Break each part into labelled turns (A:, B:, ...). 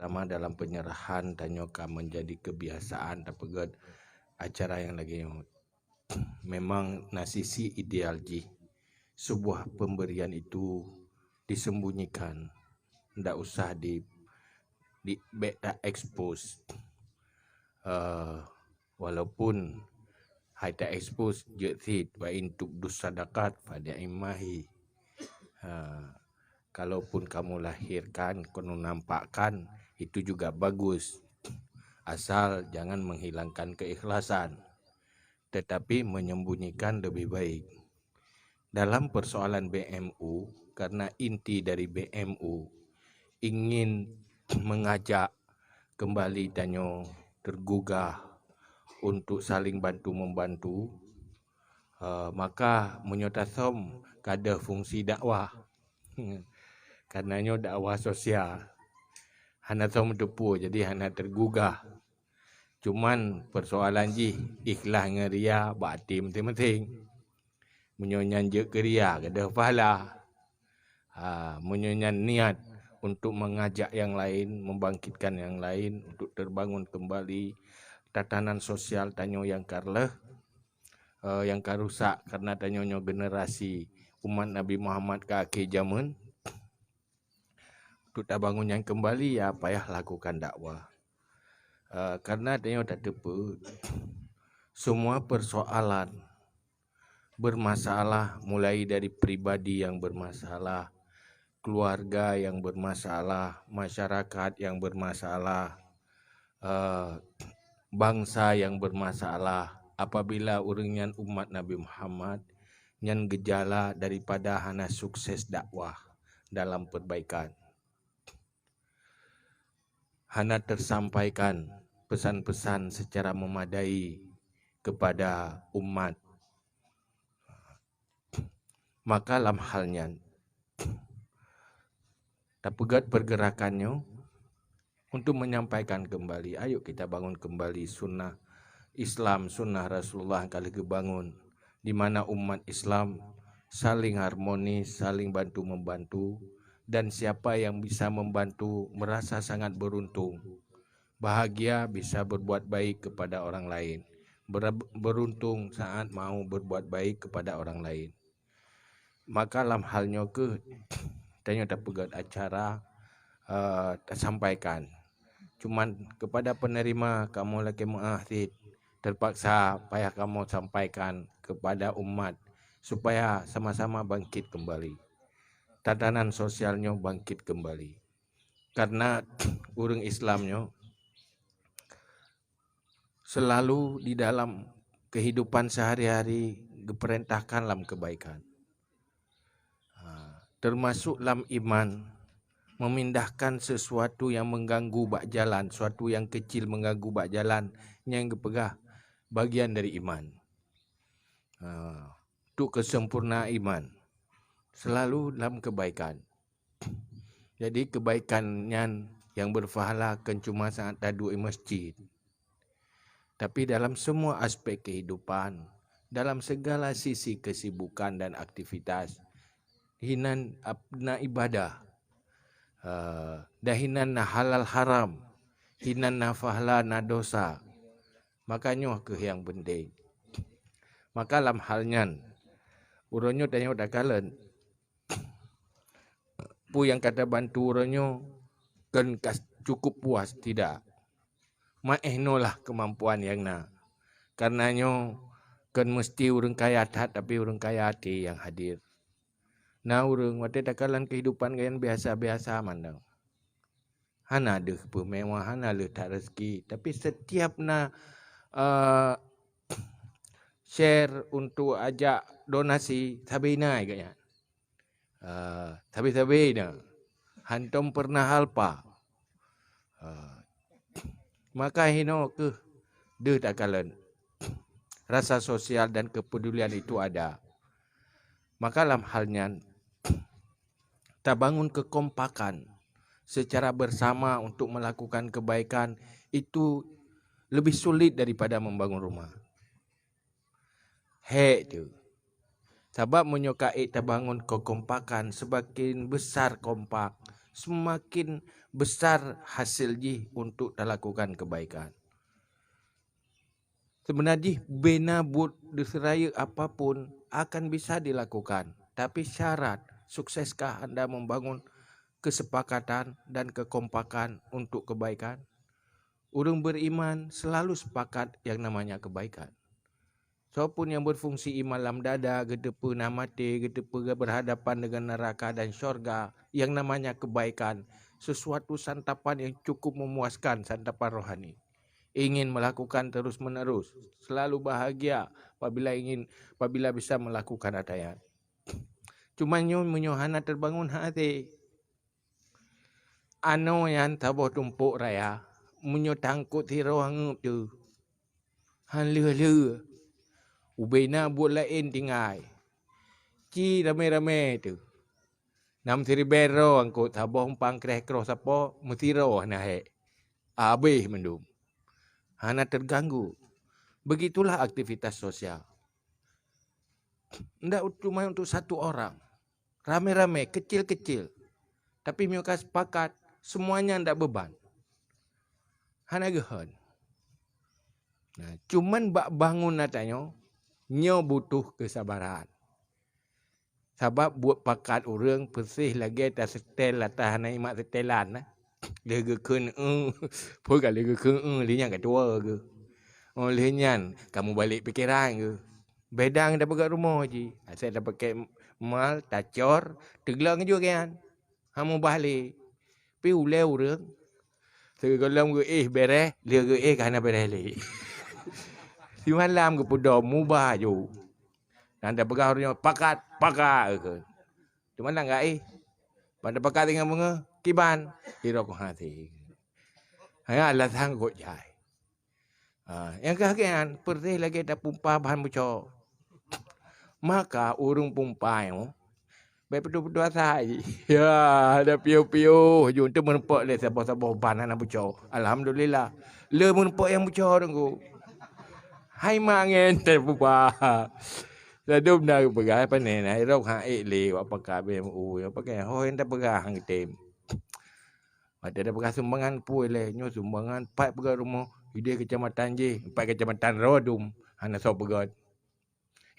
A: pertama dalam penyerahan tanyoka menjadi kebiasaan dapat acara yang lagi memang nasisi ideal ji sebuah pemberian itu disembunyikan, ndak usah di beta expose. Walaupun haita expose jetit wa intub dusadakat pada imahi. Kalaupun kamu lahirkan, kamu nampakkan, itu juga bagus. Asal jangan menghilangkan keikhlasan, tetapi menyembunyikan lebih baik. Dalam persoalan BMU, karena inti dari BMU ingin mengajak kembali tanyo tergugah untuk saling bantu-membantu, maka menyotasom kada fungsi dakwah. Karenanya dakwah sosial. Hana som tepu jadi hana tergugah. Cuman persoalan ji ikhlas ngeria bakti penting-penting. Menyonyan je keria kada pahala. Menyonyan niat untuk mengajak yang lain, membangkitkan yang lain untuk terbangun kembali tatanan sosial tanyo yang karleh, yang karusak karena tanyonyo generasi umat Nabi Muhammad ke akhir zaman. Untuk tak bangun yang kembali ya payah lakukan dakwah. Karena tanyo tak tepu semua persoalan bermasalah, mulai dari pribadi yang bermasalah, keluarga yang bermasalah, masyarakat yang bermasalah, bangsa yang bermasalah. Apabila uringan umat Nabi Muhammad yang gejala daripada hana sukses dakwah dalam perbaikan, hana tersampaikan pesan-pesan secara memadai kepada umat, maka dalam halnya tapegat pergerakannya untuk menyampaikan kembali, ayo kita bangun kembali sunnah Islam, sunnah Rasulullah kali kebangun, di mana umat Islam saling harmonis, saling bantu-membantu, dan siapa yang bisa membantu merasa sangat beruntung, bahagia bisa berbuat baik kepada orang lain, beruntung saat mau berbuat baik kepada orang lain. Maka dalam halnya ke tanya dapat acara sampaikan. Cuman kepada penerima kamu lagi mengakhir, terpaksa payah kamu sampaikan kepada umat supaya sama-sama bangkit kembali. Tatanan sosialnya bangkit kembali. Karena orang Islamnya selalu di dalam kehidupan sehari-hari diperintahkan dalam kebaikan. Termasuk dalam iman, memindahkan sesuatu yang mengganggu bak jalan, sesuatu yang kecil mengganggu bak jalan, yang dipegah bagian dari iman. Untuk kesempurnaan iman selalu dalam kebaikan. Jadi kebaikannya yang berpahala kan cuma saat tadu di masjid, tapi dalam semua aspek kehidupan, dalam segala sisi kesibukan dan aktivitas, hinan na ibadah, dahinan na halal haram, hinan na pahala na dosa, makanya ke yang penting. Maka dalam halnya uronyo tanya dakalan pu yang kata bantu uronyo kan cukup puas tidak, maehnolah kemampuan yang na, karenanya kan mesti urang kaya hat tapi urang kaya hati yang hadir. Nah urang wate dakalan kehidupan kayan biasa-biasa mandang, hana ada kemewahan, hana tak rezeki, tapi setiap na share untuk ajak donasi sabina kayaknya. Tapi dah hantom pernah halpa. Maka hino ke de dakalan rasa sosial dan kepedulian itu ada. Maka dalam halnya kita bangun kekompakan secara bersama untuk melakukan kebaikan itu lebih sulit daripada membangun rumah. Tu. Sebab menyukai kita bangun kekompakan, semakin besar kompak, semakin besar hasil ji untuk lakukan kebaikan. Sebenarnya bina buat diseraya apapun akan bisa dilakukan. Tapi syarat sukseskah anda membangun kesepakatan dan kekompakan untuk kebaikan? Orang beriman selalu sepakat yang namanya kebaikan. Siapapun yang berfungsi iman dalam dada, gedepa nak mati, gedepa berhadapan dengan neraka dan syurga, yang namanya kebaikan, sesuatu santapan yang cukup memuaskan, santapan rohani. Ingin melakukan terus menerus, selalu bahagia apabila bisa melakukan adanya. Cuma menyohana terbangun hati. Ano yang tabuh tumpuk raya, menyotangkut hiro hangup tu. Han lua-lua. Ubena buat lain tinggal. Ci rame-rame tu. Nam siri bero angkut tabuh umpang kreh kroh sapo, mutiro hana he. Habis mendum. Hana terganggu. Begitulah aktivitas sosial. Tidak cuma untuk satu orang. Rame-rame, kecil-kecil. Tapi mereka sepakat, semuanya tidak beban. Hana gehan. Nah, cuman bak bangun natanya, nyo butuh kesabaran. Sebab buat pakat orang bersih lagi atas setel atas hana imak setelan. Lega kun, pun kalau lega kun, dia yang ketua ke. Oleh nyan, kamu balik pikiran ke. Bedang dah pegang rumah je. Saya dah pakai mal, tacor, teglang juga kan. Kamu balik. Pi ulai orang. Sekolah ke beres, dia ke kerana beres lagi. Si malam ke pudah mubah je. Dan dah pegang orang pakat ke. Cuma lah enggak pada pakat dengan bunga, kiban, hirok hati. Hanya alasan kot jai. Yang kagian, perih lagi dah pumpa bahan bocor. Maka urung pumpa yang baik pedua-pedua sahaja. Ya, ada piu-piu. Jom tu menempak le sabah-sabah bahan anak bocor. Alhamdulillah. Le menempak yang bocor tunggu. Hai mangen terpumpa. Sadum dah pegang apa ni? Hai rok hang le apa KBMU apa kan? Ho hendak pegang hang tem. Ada pegang sumbangan pui le, nyo sumbangan 4 pegang rumah. Ide kecamatan je, 4 kecamatan Rodum. Hana so pegang.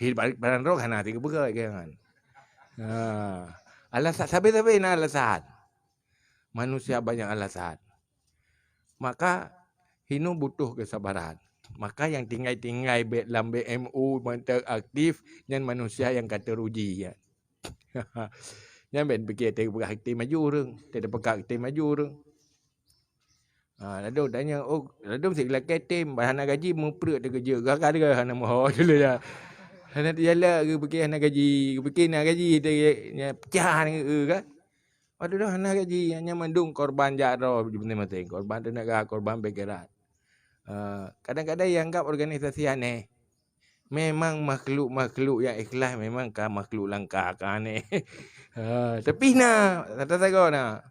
A: Hid balik baran rok hana 3 pegang kan. Alasan sabi-sabi na alasan. Manusia banyak alasan. Maka hinu butuh kesabaran. Maka yang tinggal-tinggal dalam BMU mantap aktif dan manusia yang kata ruji ya. Yang ben fikir tak pegang aktif maju orang, tak pegang aktif maju orang. Lalu tanya, lalu segala ketim bahan gaji memperut dia kerja. Gak ada hana mau dulu ya. Hana jala ke fikir hana gaji, fikir nak gaji dia pecah ke kan. Aduh dah hana gaji hanya mandung korban jaro penting-penting. Korban tenaga, korban pikiran. Kadang-kadang yang anggap organisasi aneh. Memang makhluk-makhluk yang ikhlas memang makhluk langka aneh. Tapi nak, tak nak.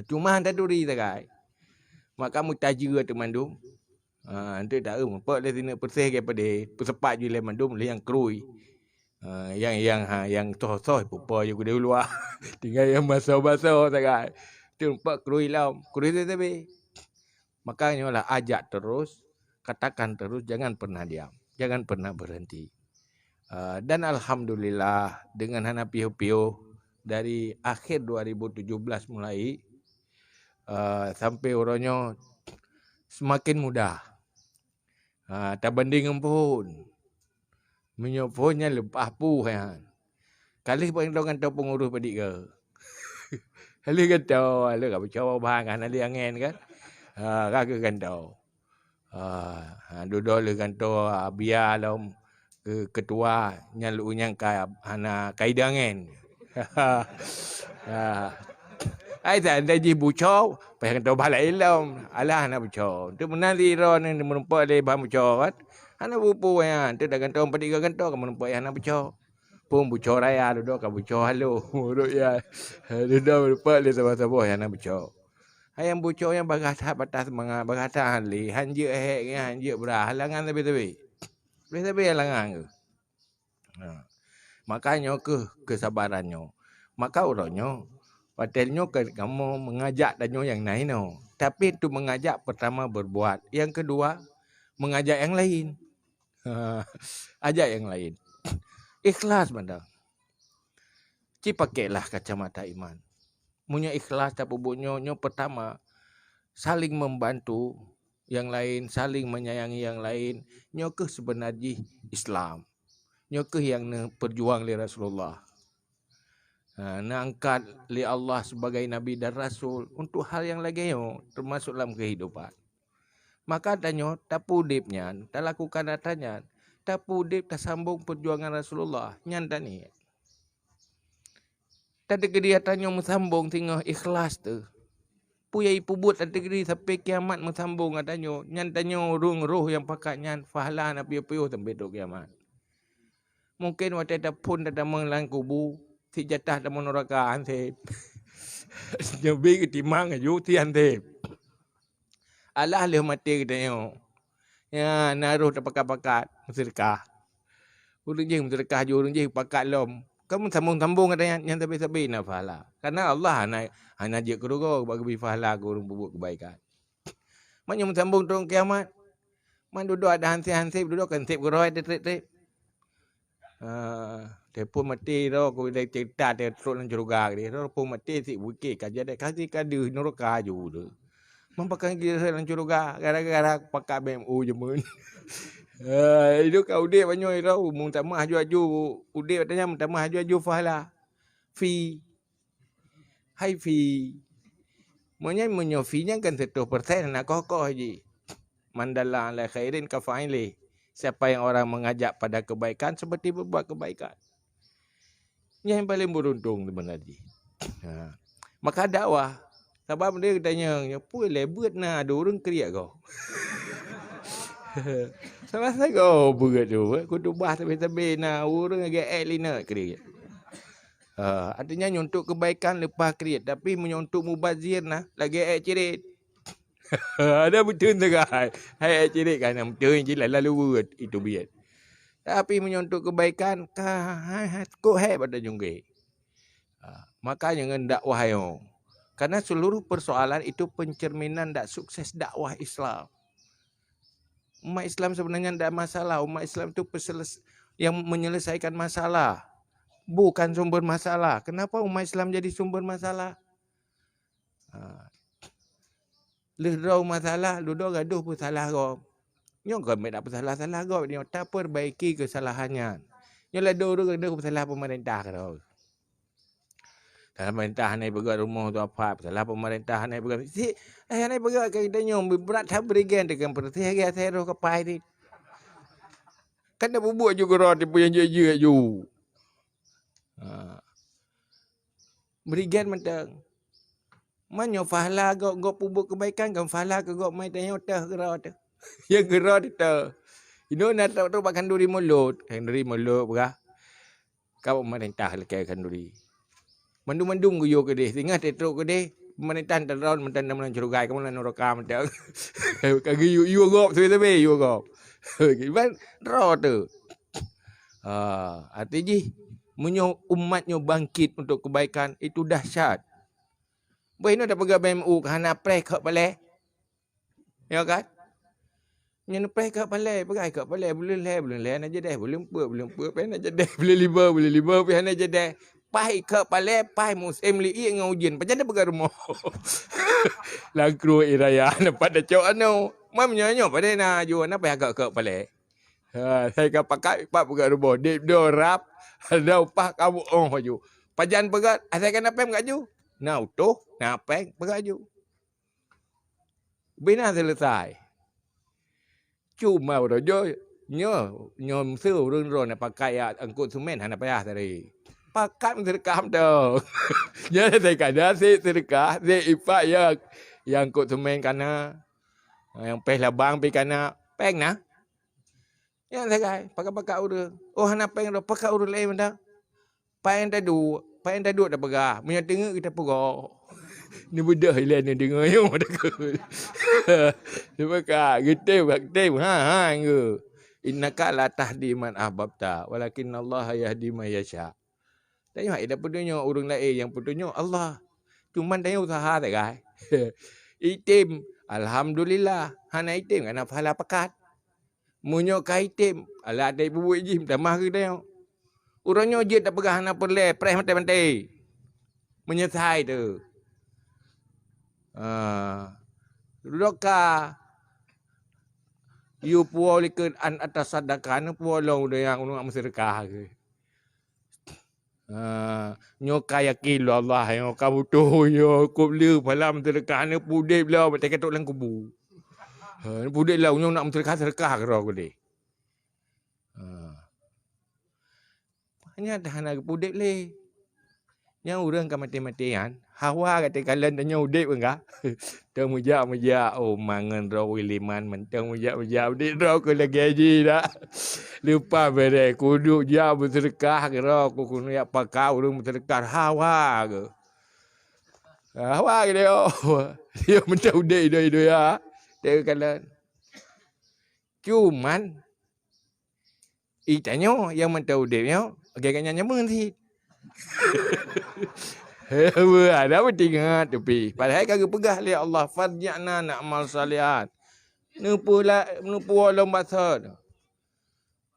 A: Cuma hantar duri tak. Maka mutajir tu mandum. Nanti tak empat le sini persih kepada persepat je le mandum le yang krui. Yang toh pupa je kuda luar. Tinggal yang basah-basah tak. Tu empat krui lam. Krui tu tapi. Makanya lah ajak terus, katakan terus, jangan pernah diam, jangan pernah berhenti. Dan alhamdulillah dengan hana piu-piu dari akhir 2017 mulai sampai orangnya semakin mudah. Tak banding pun, menyoponya lepas pu kan. Kali paling dong kantau pengurus pedik ke. Kali kantau, lu kau coba bahan kan, ali angin kan. Raga kantau. Duduk le kantau biar dalam ketua nyalu nyangka hana kaidangen. Ai tak ada ji bucau, payah kantau balai ilam. Alah hana bucau. Tu menali ron ni menempak le bahan bucau kan. Hana bupu yang tu dah kantau pedik kantau kamu menempak hana bucau. Pun bucau raya duduk ka bucau halu. Duduk ya. Duduk menempak le sabah-sabah hana bucau. Yang bocor yang berasap atas semangat, berasap hali, hanjir hanjir berah, halangan lebih-lebih. Lebih-lebih halangan ke. Makanya kesabarannya. Maka orangnya, Padahal kamu mengajak danyo yang lain no. Tapi untuk mengajak pertama berbuat. Yang kedua mengajak yang lain. Ajak yang lain. Ikhlas mandang. Ci pakailah kacamata iman. Punya ikhlas tak pubuknya pertama saling membantu yang lain, saling menyayangi yang lain. Nyoke sebenarnya Islam. Nyoke yang perjuang li Rasulullah. Nak angkat li Allah sebagai Nabi dan Rasul untuk hal yang lagi termasuk dalam kehidupan. Maka tanya, tak pudipnya, tak lakukan datanya, tak pudip, tak sambung perjuangan Rasulullah. Nyanda ni. Tak ada kegiatan yang sambung tinggal ikhlas tu. Puyai pubut tak ada kegiatan sampai kiamat sambung katanya. Nyantanya urung roh yang pakat nyan fahala na piyo-piyo sampai tu kiamat. Mungkin waktu ada pun ada mengelang kubu. Si jatah ada menoraka ansip. Nyobi ketimang aja ti ansip. Allah leh mati katanya. Ya naruh tak pakat-pakat. Sedekah. Urung je sedekah je urung je pakat lom. Kamu sambung-sambung katanya. Yang tapi-tapi na fahala. Karena Allah hanya je kerugo bagi fahala ke urung buat kebaikan. Maknya sambung turun kiamat. Man duduk ada hansip-hansip duduk hansip geroi trip-trip. Dia pun mati dah aku dah cerita dia terus dalam syurga dia. Dia pun mati si bukit kaji dia kasih kadu neraka ju tu. Mampakan dia dalam syurga gara-gara pakai BMU je mun. Itu kau dia banyak tau mun tak mah aju-aju udik katanya mun tak mah aju-aju fahala. Fi. Hai fi. Menyo fi-nya kan 100% nak kokoh je. Mandala la khairin ka fa'ili. Siapa yang orang mengajak pada kebaikan seperti berbuat kebaikan. Yang paling beruntung sebenarnya. Maka dakwah. Sebab dia tanya, apa lebut nak ada orang kriak kau. Salah saya kau berat tu. Aku tu bah sampai-sampai nak orang agak elina kriak. Artinya untuk kebaikan lepas kriak. Tapi untuk mubazir nah lagi cirit. Ada betul tak? Hai cirit kan betul je lalu itu biar. Tapi menyontok kebaikan kok pada jungge. Makanya dengan dakwah yo. Karena seluruh persoalan itu pencerminan tak sukses dakwah Islam. Umat Islam sebenarnya tidak masalah. Umat Islam itu yang menyelesaikan masalah. Bukan sumber masalah. Kenapa umat Islam jadi sumber masalah? Lehrau masalah, ludo gaduh pun salah kau. Nyo kan tak salah-salah kau. Dia tak perbaiki kesalahannya. Nyo lah dulu gaduh salah pemerintah kau. Salah pemerintah ni bergerak rumah tu apa? Salah pemerintah ni bergerak. Si, ni bergerak kita nyo berat tak berikan dengan pertiaga saya roh kepai ni. Kan dah bubuh juga roh dia punya je ju. Berikan mentang. Manyo fahala gok pubuk kebaikan kan fahala ke gok mai tanya tah gerau tu. Ya gerau tu. Ino nak tahu bahkan duri mulut, berah. Kau pemerintah lekai kanduri. Mandung guyo ke dia, singa tetruk ke dia. Pemerintah terlaun mentan dalam curugai kamu nak neraka mentang. Kagi you gop sebe you gop. Kan ro tu. Artinya menyo umatnya bangkit untuk kebaikan itu dahsyat. Boleh dah pegang BMU kerana press kat balai. Ya kan? Yang press kat balai, pegai kat balai boleh nak jadi boleh empat, nak jadi boleh lima, nak jadi. Pai kat balai, pai musim li dengan ujian. Macam mana pegang rumah? Langkru iraya nampak dah cok anu. Mam nyanyo pada nak jual nak payah kat balai. Saya kat pakai pak pegang rumah. Dip do rap, ada upah kamu baju. Pajan pegang, saya kan apa enggak ju? Nah utuh, nah peng, beraju. Bina selesai. Cuma berajo, nyom su run nak pakai angkut semen hana payah tadi. Pakai sedekah dah. Jadi saya kada sedekah, saya ipak yang angkut semen kana, yang peh labang pi kana, peng nah. Yang saya pakai urut. Oh hana peng dah pakai urut lain dah. Peng dah duduk dah pegah. Punya tengok kita pegah. Ni budak hilang ni dengar yang ada ke. Dia pakai getem. Ha ke. Innaka la tahdi man ahbabta walakin Allah yahdi man yasha. Tengok ada petunjuk orang lain yang petunjuk Allah. Cuma tanya usaha tak kai. Itim, alhamdulillah. Hana itim kan pahala pekat. Munyo ka itim, ala ada ibu jim tamah ke tengok. Urangnya je tak pegah hana perle, preh mati-mati. Menyesai tu. Doka you puo liket an atas sedekah nu puo long de yang unu sedekah ke. Nyoka yakin Allah yang kamu tu yo kubli palam sedekah nu pudip lah betek ketok lang kubu. Pudip lah unyo nak sedekah ke ro de. Hanya dah nak pudip le. Yang orang ka mati-matian, hawa kata kalian tanya udip enggak? Teng mujak oh mangan ro wiliman menteng mujak udip ro ko lagi haji dah. Lupa bere kudu ja bersedekah ke ro ku kuno ya pakau urang bersedekah hawa ke. Hawa ke dia. Dia menteng udip dia ya. Teng kalian. Cuman itanya yang menteng udipnya agak nyaman sih. Ada apa tinggal tepi. Padahal kagak pegah li Allah farja'na na'mal salihat. Nupu Allah masa.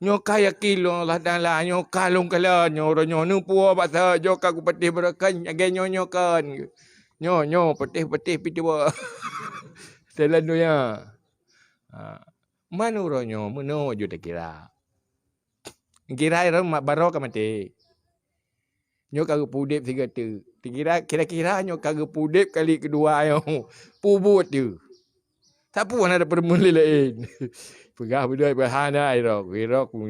A: Nyoka yakin Allah Taala nyoka long kala nyoro nupu masa joka ku petih berakan agak nyokan. Nyo petih pitiwa. Telan dunia. Manuronyo meno jo kira. Kira mak baro ka mati. Nyo kagak pudip tiga tu. Kira-kira nyo kagak pudip kali kedua ayo. Pubut tu. Tak puan ada permuli lain. Pegah berdua bahana iro. Iro ku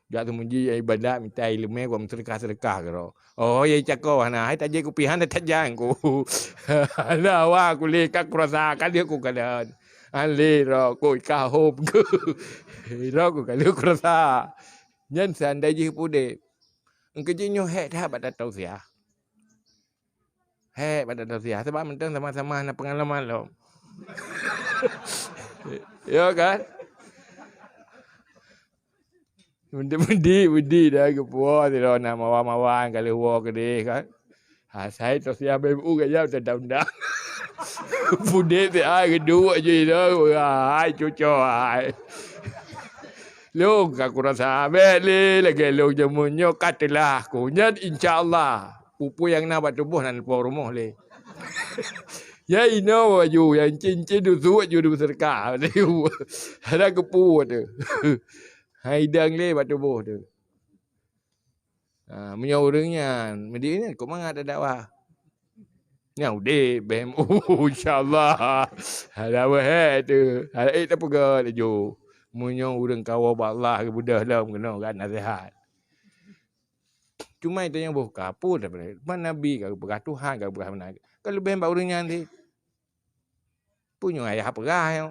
A: jatuh menji ibadat minta ilmu ku sedekah iro. Oh ye cako hana hai taje ku pihan tak jang ku. Hana wa ku lekak kurasa kan dia ku kadan. Ale ro ku kahop ku. Iro ku kalau kurasa. Nyen sandai je pudip. Engkau hek dah pada tausiah. Hek pada tausiah. Sebab mentang sama-sama nak pengalaman lo. Ya kan? Budi dah ke puas dia nak mawang-mawang kalau war ke dia kan. Saya tausiah BMU ke jauh undang-undang. Budi tu kedua je dah. Hai cucu hai. Lu aku rasa beli lagi lu jemunyo katalah kunyat insyaallah pupu yang nak buat tubuh nan puang rumah le. Ya ino waju yang cincin tu suat ju bersedekah. Ada kepu tu. Haidang le buat tubuh tu. Punya orangnya medi ni kau mangat ada dakwah. Nyau de BMU insyaallah. Ada wah tu. Ada tak pegah ju. Munyo urang kawa Allah ke budah dalam kena kan nasihat. Cuma itu yang buka pun daripada mana nabi ke berkah Tuhan ke berkah mana. Kalau lebih hamba urangnya nanti punya ayah perah yo.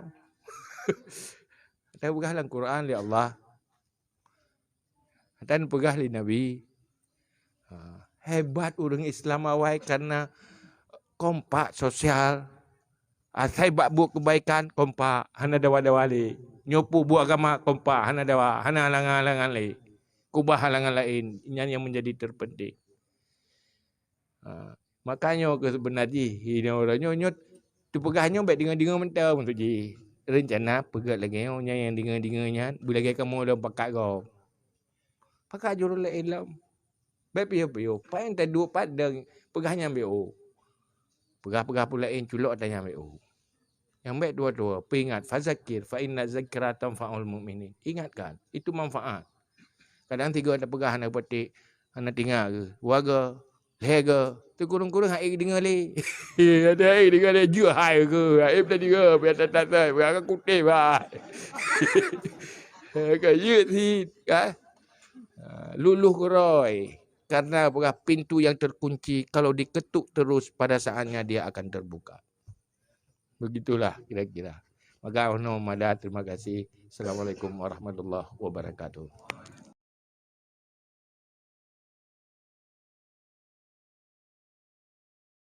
A: Ada berkah dalam Quran li Allah. Dan berkah li nabi. Hebat urang Islam awai karena kompak sosial. Saya buat kebaikan kompak hana dawa-dawali. Nyopu buat agama kompak hana dawa hana halangan-halangan lain. Kubah halangan lain yang menjadi terpenting. Makanya ke sebenarnya ini orangnya nyot tu pegahnya baik dengan mentau untuk ji. Rencana pegat lagi yang dengan bila kamu dah pakat kau. Pakat jurul lain. Baik piyo. Pain tak dua padang pegahnya ambil. Pegah-pegah pula lain culok tanya ambil. Yang baik dua-dua. Ingat, fazakir, fa inna zakratan fa'ul mu'minin. Ingatkan, itu manfaat. Kadang tiga ada pegang, ada petik, ada tinggal ke. Warga, lega. Tu kurung-kurung hai dengar le. Ada hai dengar le, jua hai ke. Hai tadi ke, biar tak biar kutip hai. Kaya si, kan? Luluh koroi. Karena pintu yang terkunci, kalau diketuk terus, pada saatnya dia akan terbuka. Begitulah kira-kira. Maka terima kasih. Assalamualaikum warahmatullahi wabarakatuh.